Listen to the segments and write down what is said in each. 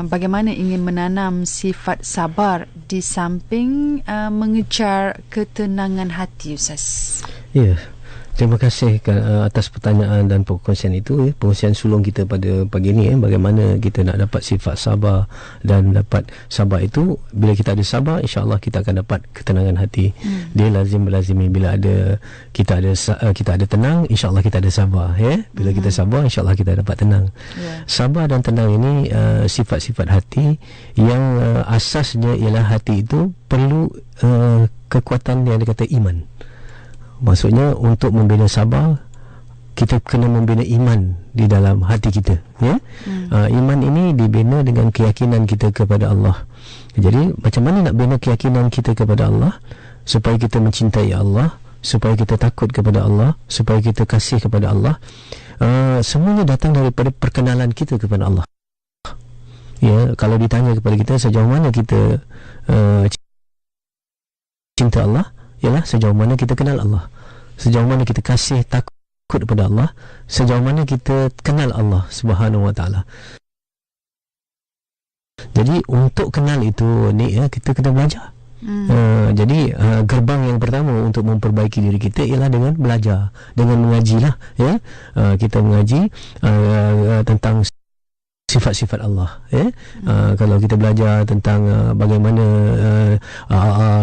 bagaimana ingin menanam sifat sabar di samping mengejar ketenangan hati, Ustaz? Ya, terima kasih atas pertanyaan dan perkongsian itu, perkongsian sulung kita pada pagi ini, bagaimana kita nak dapat sifat sabar. Dan dapat sabar itu, bila kita ada sabar, insya-Allah kita akan dapat ketenangan hati. Dia lazim berlazimi, bila ada kita ada tenang, insya-Allah kita ada sabar, ya. Bila kita sabar, insya-Allah kita dapat tenang. Sabar dan tenang ini sifat-sifat hati yang asasnya ialah hati itu perlu kekuatan yang dikata iman. Maksudnya untuk membina sabar, kita kena membina iman di dalam hati kita, ya. Iman ini dibina dengan keyakinan kita kepada Allah. Jadi macam mana nak bina keyakinan kita kepada Allah supaya kita mencintai Allah, supaya kita takut kepada Allah, supaya kita kasih kepada Allah? Semuanya datang daripada perkenalan kita kepada Allah. Ya, kalau ditanya kepada kita sejauh mana kita cinta Allah, ialah sejauh mana kita kenal Allah, sejauh mana kita kasih takut kepada Allah, sejauh mana kita kenal Allah Subhanahu Wa Taala. Jadi untuk kenal itu ni, kita kena belajar. Jadi gerbang yang pertama untuk memperbaiki diri kita ialah dengan belajar, dengan mengajilah, ya. Kita mengaji tentang sifat-sifat Allah, ya. Kalau kita belajar tentang bagaimana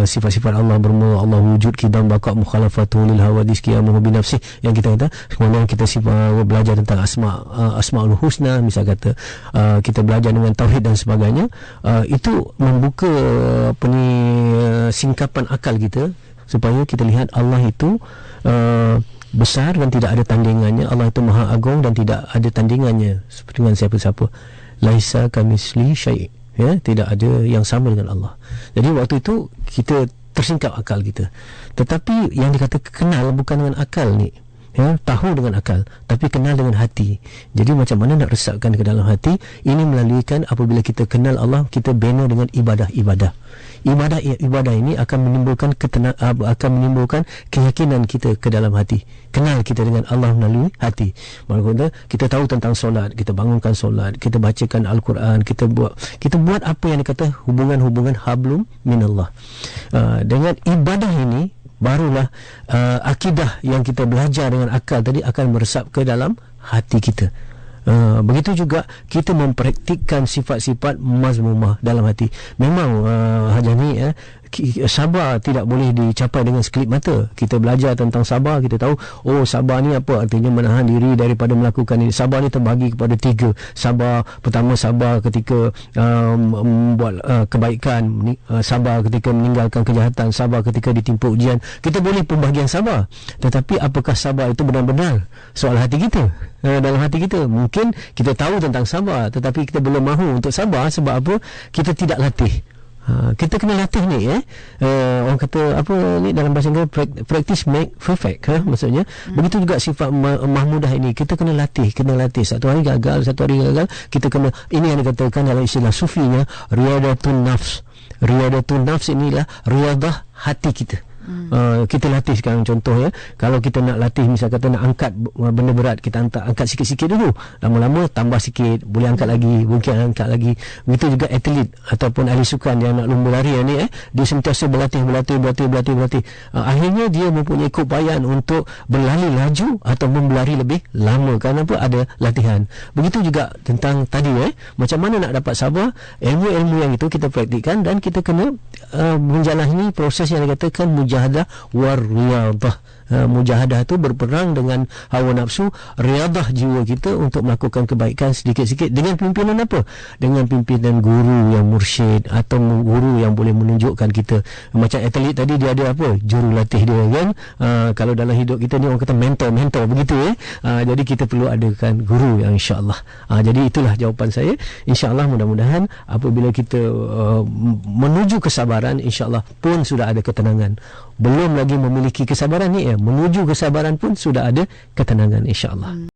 sifat-sifat Allah bermula, Allah wujud, qidam, baqa, mukhalafatul lil hawadis, qiyamuhu bi nafsih, yang kita kata kemudian kita belajar tentang asmaul husna, misal kata kita belajar dengan tauhid dan sebagainya. Itu membuka singkapan akal kita supaya kita lihat Allah itu besar dan tidak ada tandingannya. Allah itu maha agung dan tidak ada tandingannya dengan siapa-siapa. Laisa kamisli syai', ya, tidak ada yang sama dengan Allah. Jadi waktu itu kita tersingkap akal kita. Tetapi yang dikata kenal bukan dengan akal ni, ya, tahu dengan akal, tapi kenal dengan hati. Jadi macam mana nak resapkan ke dalam hati? Ini melaluikan apabila kita kenal Allah, kita bina dengan ibadah-ibadah. Ibadah ini akan menimbulkan akan menimbulkan keyakinan kita ke dalam hati. Kenal kita dengan Allah melalui hati. Maksudnya kita tahu tentang solat, kita bangunkan solat, kita bacakan Al-Quran, kita buat apa yang dikata hubungan-hubungan hablum minallah. Dengan ibadah ini barulah akidah yang kita belajar dengan akal tadi akan meresap ke dalam hati kita. Begitu juga kita mempraktikkan sifat-sifat mazmumah dalam hati. Memang Hajani, sabar tidak boleh dicapai dengan sekelip mata. Kita belajar tentang sabar, kita tahu sabar ni apa artinya, menahan diri daripada melakukan ini. Sabar ni terbagi kepada 3. Sabar pertama, sabar ketika buat kebaikan, sabar ketika meninggalkan kejahatan, sabar ketika ditimpa ujian. Kita boleh pembahagian sabar, tetapi apakah sabar itu benar-benar soal hati kita? Dalam hati kita mungkin kita tahu tentang sabar, tetapi kita belum mahu untuk sabar. Sebab apa? Kita tidak latih. Kita kena latih ni, orang kata apa ni dalam bahasa Inggeris, practice make perfect, maksudnya. Begitu juga sifat mahmudah ini, kita kena latih. Satu hari gagal, kita kena, ini yang dikatakan dalam istilah sufinya riyadatun nafs. Riyadatun nafs inilah riyadah hati kita. Kita latih sekarang, contoh, ya, kalau kita nak latih, misal kata nak angkat benda berat, kita angkat sikit-sikit dulu, lama-lama tambah sikit, boleh angkat lagi, mungkin angkat lagi. Begitu juga atlet ataupun ahli sukan yang nak lumba lari ni, dia sentiasa berlatih. Akhirnya dia mempunyai keupayaan untuk berlari laju ataupun berlari lebih lama, kerana apa? Ada latihan. Begitu juga tentang tadi, macam mana nak dapat sabar. Ilmu-ilmu yang itu kita praktikkan, dan kita kena menjalani proses yang dikatakan mujahadah war riyadah. Mujahadah itu berperang dengan hawa nafsu, riyadah jiwa kita untuk melakukan kebaikan sedikit-sedikit dengan pimpinan apa? Dengan pimpinan guru yang mursyid atau guru yang boleh menunjukkan kita. Macam atlet tadi, dia ada apa? Jurulatih dia, kan? Kalau dalam hidup kita ni orang kata mentor begitu, jadi kita perlu adakan guru yang insya-Allah. Jadi itulah jawapan saya. Insya-Allah mudah-mudahan apabila kita menuju kesabaran, insya-Allah pun sudah ada ketenangan. Belum lagi memiliki kesabaran ni, menuju kesabaran pun sudah ada ketenangan, insya-Allah.